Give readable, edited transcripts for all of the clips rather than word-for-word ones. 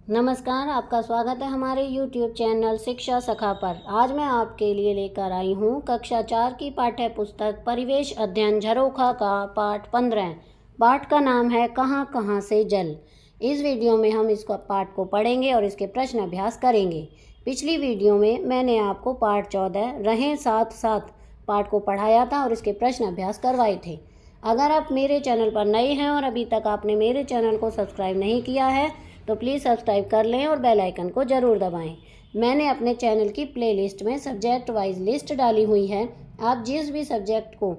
नमस्कार, आपका स्वागत है हमारे YouTube चैनल शिक्षा सखा पर। आज मैं आपके लिए लेकर आई हूँ कक्षा 4 की पाठ्य पुस्तक परिवेश अध्ययन झरोखा का पाठ 15। पाठ का नाम है कहाँ कहाँ से जल। इस वीडियो में हम इसको पाठ को पढ़ेंगे और इसके प्रश्न अभ्यास करेंगे। पिछली वीडियो में मैंने आपको पाठ 14 रहें साथ साथ पाठ को पढ़ाया था और इसके प्रश्न अभ्यास करवाए थे। अगर आप मेरे चैनल पर नए हैं और अभी तक आपने मेरे चैनल को सब्सक्राइब नहीं किया है तो प्लीज़ सब्सक्राइब कर लें और बेल आइकन को ज़रूर दबाएं। मैंने अपने चैनल की प्लेलिस्ट में सब्जेक्ट वाइज लिस्ट डाली हुई है। आप जिस भी सब्जेक्ट को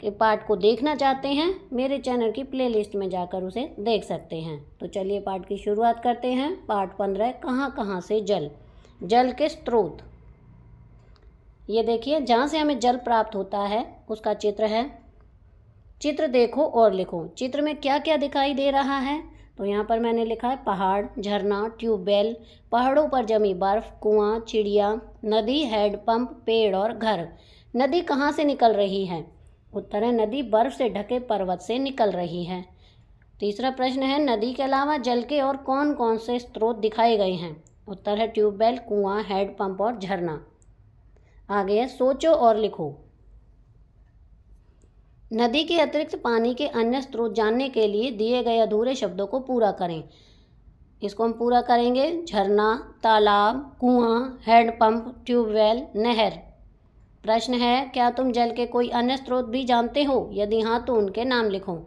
के पाठ को देखना चाहते हैं मेरे चैनल की प्लेलिस्ट में जाकर उसे देख सकते हैं। तो चलिए पाठ की शुरुआत करते हैं। पाठ 15 कहाँ कहाँ से जल। जल के स्रोत। ये देखिए, जहाँ से हमें जल प्राप्त होता है उसका चित्र है। चित्र देखो और लिखो। चित्र में क्या क्या दिखाई दे रहा है? तो यहाँ पर मैंने लिखा है पहाड़, झरना, ट्यूबवेल, पहाड़ों पर जमी बर्फ, कुआं, चिड़िया, नदी, हैंडपंप, पेड़ और घर। नदी कहाँ से निकल रही है? उत्तर है नदी बर्फ से ढके पर्वत से निकल रही है। तीसरा प्रश्न है नदी के अलावा जल के और कौन कौन से स्रोत दिखाए गए हैं? उत्तर है ट्यूबवेल, कुआं, हैंडपंप और झरना। आगे है सोचो और लिखो। नदी के अतिरिक्त पानी के अन्य स्रोत जानने के लिए दिए गए अधूरे शब्दों को पूरा करें। इसको हम पूरा करेंगे। झरना, तालाब, कुआं, हैंडपंप, ट्यूबवेल, नहर। प्रश्न है क्या तुम जल के कोई अन्य स्रोत भी जानते हो? यदि हाँ तो उनके नाम लिखो।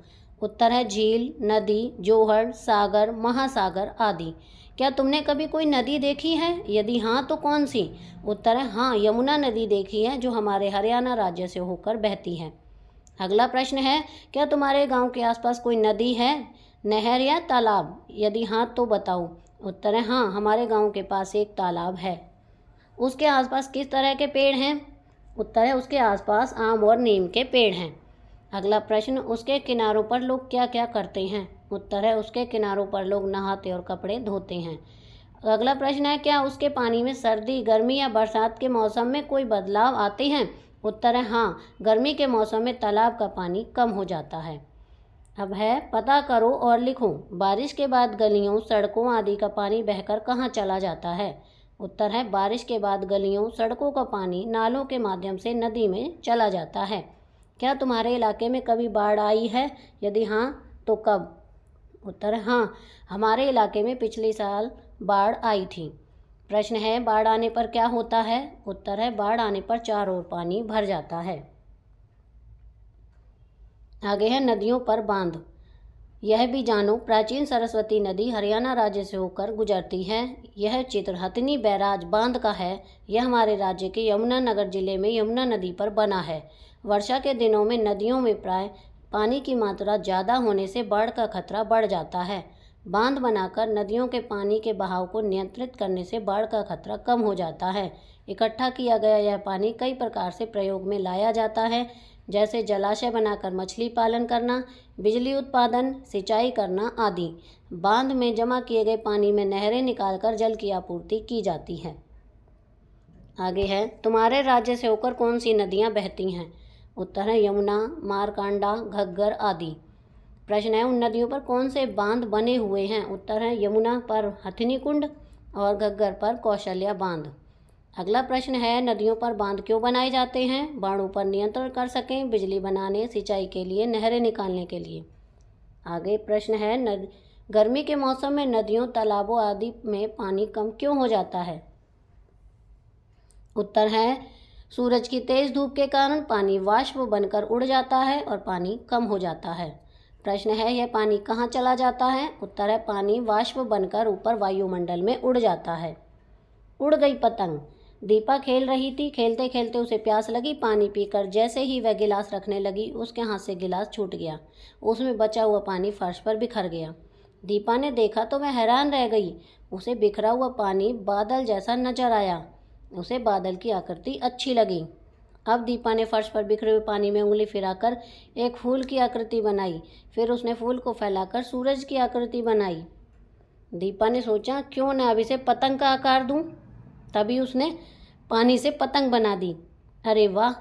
उत्तर है झील, नदी, जोहड़, सागर, महासागर आदि। क्या तुमने कभी कोई नदी देखी है? यदि हाँ तो कौन सी? उत्तर है हाँ, यमुना नदी देखी है जो हमारे हरियाणा राज्य से होकर बहती है। अगला प्रश्न है क्या तुम्हारे गांव के आसपास कोई नदी है, नहर या तालाब? यदि हाँ तो बताओ। उत्तर है हाँ, हमारे गांव के पास एक तालाब है। उसके आसपास किस तरह के पेड़ हैं? उत्तर है उसके आसपास आम और नीम के पेड़ हैं। अगला प्रश्न उसके किनारों पर लोग क्या क्या करते हैं? उत्तर है उसके किनारों पर लोग नहाते और कपड़े धोते हैं। अगला प्रश्न है क्या उसके पानी में सर्दी, गर्मी या बरसात के मौसम में कोई बदलाव आते हैं? उत्तर है हाँ, गर्मी के मौसम में तालाब का पानी कम हो जाता है। अब है पता करो और लिखो। बारिश के बाद गलियों, सड़कों आदि का पानी बहकर कहाँ चला जाता है? उत्तर है बारिश के बाद गलियों, सड़कों का पानी नालों के माध्यम से नदी में चला जाता है। क्या तुम्हारे इलाके में कभी बाढ़ आई है? यदि हाँ तो कब? उत्तर है हाँ, हमारे इलाके में पिछले साल बाढ़ आई थी। प्रश्न है बाढ़ आने पर क्या होता है? उत्तर है बाढ़ आने पर चारों ओर पानी भर जाता है। आगे है नदियों पर बांध। यह भी जानो प्राचीन सरस्वती नदी हरियाणा राज्य से होकर गुजरती है। यह चित्र हथनी बैराज बांध का है। यह हमारे राज्य के यमुनानगर जिले में यमुना नदी पर बना है। वर्षा के दिनों में नदियों में प्राय पानी की मात्रा ज़्यादा होने से बाढ़ का खतरा बढ़ जाता है। बांध बनाकर नदियों के पानी के बहाव को नियंत्रित करने से बाढ़ का खतरा कम हो जाता है। इकट्ठा किया गया यह पानी कई प्रकार से प्रयोग में लाया जाता है, जैसे जलाशय बनाकर मछली पालन करना, बिजली उत्पादन, सिंचाई करना आदि। बांध में जमा किए गए पानी में नहरें निकालकर जल की आपूर्ति की जाती है। आगे है तुम्हारे राज्य से होकर कौन सी नदियाँ बहती हैं? उत्तर है यमुना, मारकांडा, घग्गर आदि। प्रश्न है उन नदियों पर कौन से बांध बने हुए हैं? उत्तर है यमुना पर हथनी कुंड और घग्गर पर कौशल्या बांध। अगला प्रश्न है नदियों पर बांध क्यों बनाए जाते हैं? बाढ़ों पर नियंत्रण कर सकें, बिजली बनाने, सिंचाई के लिए, नहरें निकालने के लिए। आगे प्रश्न है गर्मी के मौसम में नदियों, तालाबों आदि में पानी कम क्यों हो जाता है? उत्तर है सूरज की तेज धूप के कारण पानी वाष्प बनकर उड़ जाता है और पानी कम हो जाता है। प्रश्न है यह पानी कहाँ चला जाता है? उत्तर है पानी वाष्प बनकर ऊपर वायुमंडल में उड़ जाता है। उड़ गई पतंग। दीपा खेल रही थी। खेलते खेलते उसे प्यास लगी। पानी पीकर जैसे ही वह गिलास रखने लगी उसके हाथ से गिलास छूट गया। उसमें बचा हुआ पानी फर्श पर बिखर गया। दीपा ने देखा तो वह हैरान रह गई। उसे बिखरा हुआ पानी बादल जैसा नजर आया। उसे बादल की आकृति अच्छी लगी। अब दीपा ने फर्श पर बिखरे हुए पानी में उंगली फिराकर एक फूल की आकृति बनाई। फिर उसने फूल को फैलाकर सूरज की आकृति बनाई। दीपा ने सोचा क्यों न अब इसे पतंग का आकार दूं। तभी उसने पानी से पतंग बना दी। अरे वाह,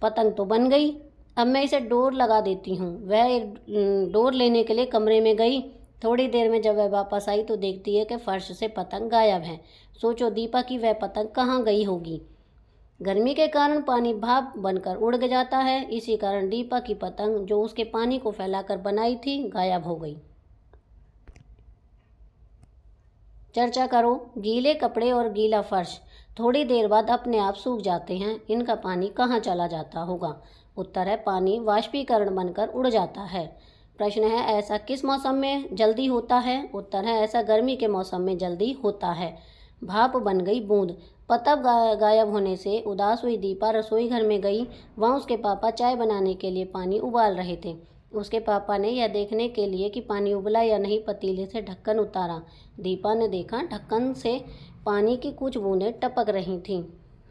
पतंग तो बन गई। अब मैं इसे डोर लगा देती हूँ। वह एक डोर लेने के लिए कमरे में गई। थोड़ी देर में जब वह वापस आई तो देखती है कि फर्श से पतंग गायब है। सोचो दीपा की वह पतंग कहाँ गई होगी। गर्मी के कारण पानी भाप बनकर उड़ जाता है। इसी कारण दीपा की पतंग जो उसके पानी को फैलाकर बनाई थी गायब हो गई। चर्चा करो। गीले कपड़े और गीला फर्श थोड़ी देर बाद अपने आप सूख जाते हैं। इनका पानी कहाँ चला जाता होगा। उत्तर है पानी वाष्पीकरण बनकर उड़ जाता है। प्रश्न है ऐसा किस मौसम में जल्दी होता है। उत्तर है ऐसा गर्मी के मौसम में जल्दी होता है। भाप बन गई बूंद। पतंग गायब होने से उदास हुई दीपा रसोई घर में गई। वहाँ उसके पापा चाय बनाने के लिए पानी उबाल रहे थे। उसके पापा ने यह देखने के लिए कि पानी उबला या नहीं पतीले से ढक्कन उतारा। दीपा ने देखा ढक्कन से पानी की कुछ बूंदें टपक रही थीं।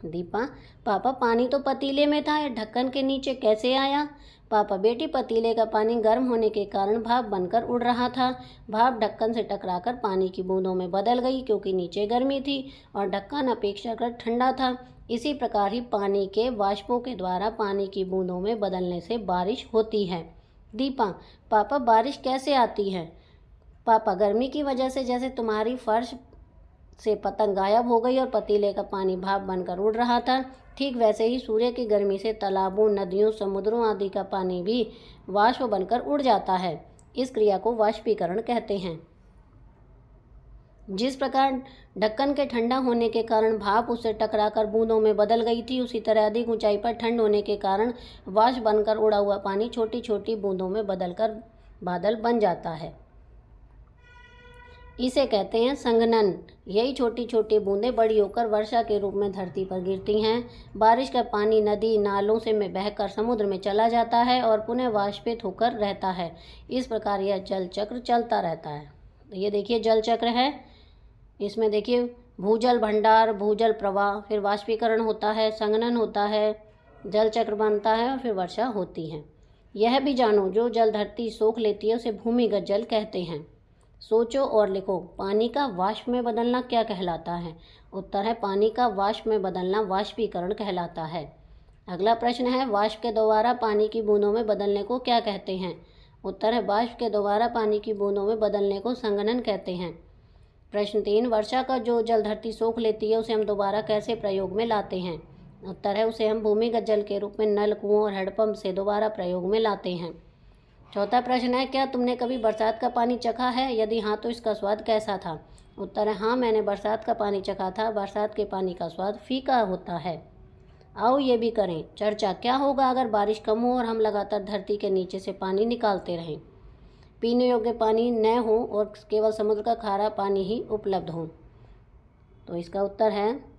दीपा, पापा पानी तो पतीले में था, यह ढक्कन के नीचे कैसे आया। पापा, बेटी पतीले का पानी गर्म होने के कारण भाप बनकर उड़ रहा था। भाप ढक्कन से टकराकर पानी की बूंदों में बदल गई क्योंकि नीचे गर्मी थी और ढक्कन अपेक्षाकृत ठंडा था। इसी प्रकार ही पानी के वाष्पों के द्वारा पानी की बूंदों में बदलने से बारिश होती है। दीपा, पापा बारिश कैसे आती है। पापा, गर्मी की वजह से जैसे तुम्हारी फर्श से पतंग गायब हो गई और पतीले का पानी भाप बनकर उड़ रहा था, ठीक वैसे ही सूर्य की गर्मी से तालाबों, नदियों, समुद्रों आदि का पानी भी वाष्प बनकर उड़ जाता है। इस क्रिया को वाष्पीकरण कहते हैं। जिस प्रकार ढक्कन के ठंडा होने के कारण भाप उससे टकराकर बूंदों में बदल गई थी, उसी तरह अधिक ऊंचाई पर ठंड होने के कारण वाष्प बनकर उड़ा हुआ पानी छोटी छोटी बूंदों में बदलकर बादल बन जाता है। इसे कहते हैं संघनन। यही छोटी छोटी बूंदें बड़ी होकर वर्षा के रूप में धरती पर गिरती हैं। बारिश का पानी नदी नालों से बहकर समुद्र में चला जाता है और पुनः वाष्पित होकर रहता है। इस प्रकार यह जल चक्र चलता रहता है। तो ये देखिए जल चक्र है। इसमें देखिए भूजल भंडार, भूजल प्रवाह, फिर वाष्पीकरण होता है, संघनन होता है, जल चक्र बनता है और फिर वर्षा होती है। यह भी जानो जो जल धरती सोख लेती है उसे भूमिगत जल कहते हैं। सोचो और लिखो, पानी का वाष्प में बदलना क्या कहलाता है। उत्तर है पानी का वाष्प में बदलना वाष्पीकरण कहलाता है। अगला प्रश्न है वाष्प के द्वारा पानी की बूंदों में बदलने को क्या कहते हैं। उत्तर है वाष्प के द्वारा पानी की बूंदों में बदलने को संघनन कहते हैं। प्रश्न 3, वर्षा का जो जल धरती सोख लेती है उसे हम दोबारा कैसे प्रयोग में लाते हैं। उत्तर है उसे हम भूमिगत जल के रूप में नल, कुओं और हैंडपंप से दोबारा प्रयोग में लाते हैं। चौथा प्रश्न है क्या तुमने कभी बरसात का पानी चखा है, यदि हाँ तो इसका स्वाद कैसा था। उत्तर है हाँ, मैंने बरसात का पानी चखा था। बरसात के पानी का स्वाद फीका होता है। आओ ये भी करें चर्चा, क्या होगा अगर बारिश कम हो और हम लगातार धरती के नीचे से पानी निकालते रहें, पीने योग्य पानी न हो और केवल समुद्र का खारा पानी ही उपलब्ध हो। तो इसका उत्तर है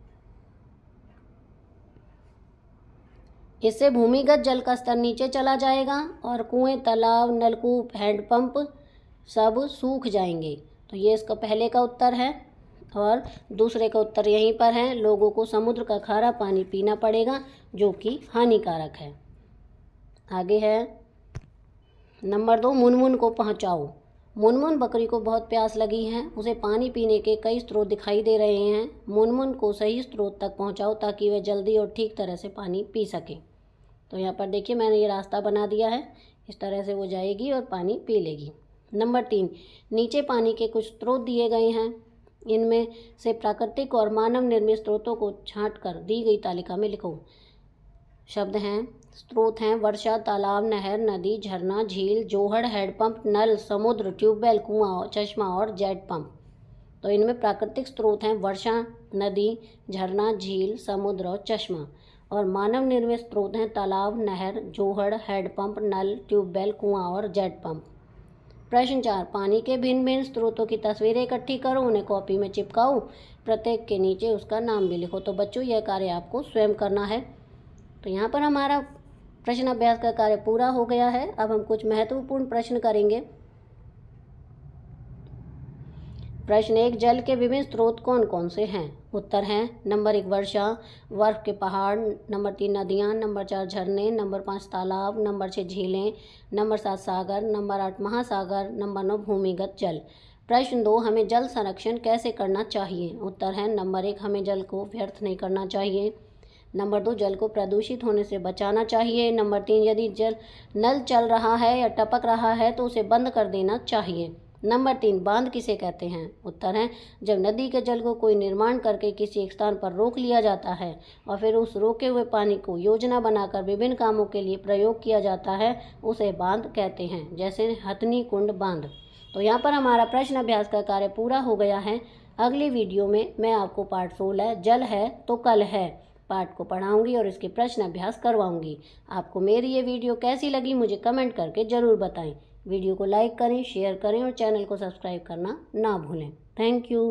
इससे भूमिगत जल का स्तर नीचे चला जाएगा और कुएं, तालाब, नलकूप, हैंडपंप सब सूख जाएंगे। तो ये इसका पहले का उत्तर है और दूसरे का उत्तर यहीं पर है, लोगों को समुद्र का खारा पानी पीना पड़ेगा जो कि हानिकारक है। आगे है नंबर 2, मुनमुन को पहुंचाओ। मुनमुन बकरी को बहुत प्यास लगी है, उसे पानी पीने के कई स्रोत दिखाई दे रहे हैं। मुनमुन को सही स्रोत तक पहुंचाओ ताकि वह जल्दी और ठीक तरह से पानी पी सके। तो यहाँ पर देखिए मैंने ये रास्ता बना दिया है, इस तरह से वो जाएगी और पानी पी लेगी। नंबर 3, नीचे पानी के कुछ स्रोत दिए गए हैं, इनमें से प्राकृतिक और मानव निर्मित स्रोतों को छांट कर दी गई तालिका में लिखो। शब्द हैं, स्रोत हैं वर्षा, तालाब, नहर, नदी, झरना, झील, जोहड़, हैंडपंप, नल, समुद्र, ट्यूबवेल, कुआं, चश्मा और जेट पंप। तो इनमें प्राकृतिक स्रोत हैं वर्षा, नदी, झरना, झील, समुद्र और चश्मा, और मानव निर्मित स्रोत हैं तालाब, नहर, जोहड़, हैंडपंप, नल, ट्यूबवेल, कुआं और जेट पंप। प्रश्न 4, पानी के भिन्न भिन्न स्रोतों की तस्वीरें इकट्ठी करो, उन्हें कॉपी में चिपकाओ, प्रत्येक के नीचे उसका नाम भी लिखो। तो बच्चों यह कार्य आपको स्वयं करना है। तो यहाँ पर हमारा प्रश्न अभ्यास का कार्य पूरा हो गया है। अब हम कुछ महत्वपूर्ण प्रश्न करेंगे। प्रश्न 1, जल के विभिन्न स्रोत कौन कौन से हैं। उत्तर हैं नंबर 1 वर्षा, बर्फ के पहाड़, नंबर 3 नदियाँ, नंबर 4 झरने, नंबर 5 तालाब, नंबर 6 झीलें, नंबर 7 सागर, नंबर 8 महासागर, नंबर 9 भूमिगत जल। प्रश्न 2, हमें जल संरक्षण कैसे करना चाहिए। उत्तर है नंबर 1 हमें जल को व्यर्थ नहीं करना चाहिए, नंबर 2 जल को प्रदूषित होने से बचाना चाहिए, नंबर 3 यदि जल नल चल रहा है या टपक रहा है तो उसे बंद कर देना चाहिए, नंबर 3, बांध किसे कहते हैं? उत्तर है जब नदी के जल को कोई निर्माण करके किसी एक स्थान पर रोक लिया जाता है और फिर उस रोके हुए पानी को योजना बनाकर विभिन्न कामों के लिए प्रयोग किया जाता है, उसे बांध कहते हैं, जैसे हथनी कुंड बांध। तो यहाँ पर हमारा प्रश्न अभ्यास का कार्य पूरा हो गया है। अगली वीडियो में मैं आपको पार्ट 16 जल है तो कल है पाठ को पढ़ाऊंगी और इसके प्रश्न अभ्यास करवाऊंगी। आपको मेरी ये वीडियो कैसी लगी मुझे कमेंट करके ज़रूर बताएं। वीडियो को लाइक करें, शेयर करें और चैनल को सब्सक्राइब करना ना भूलें। Thank you.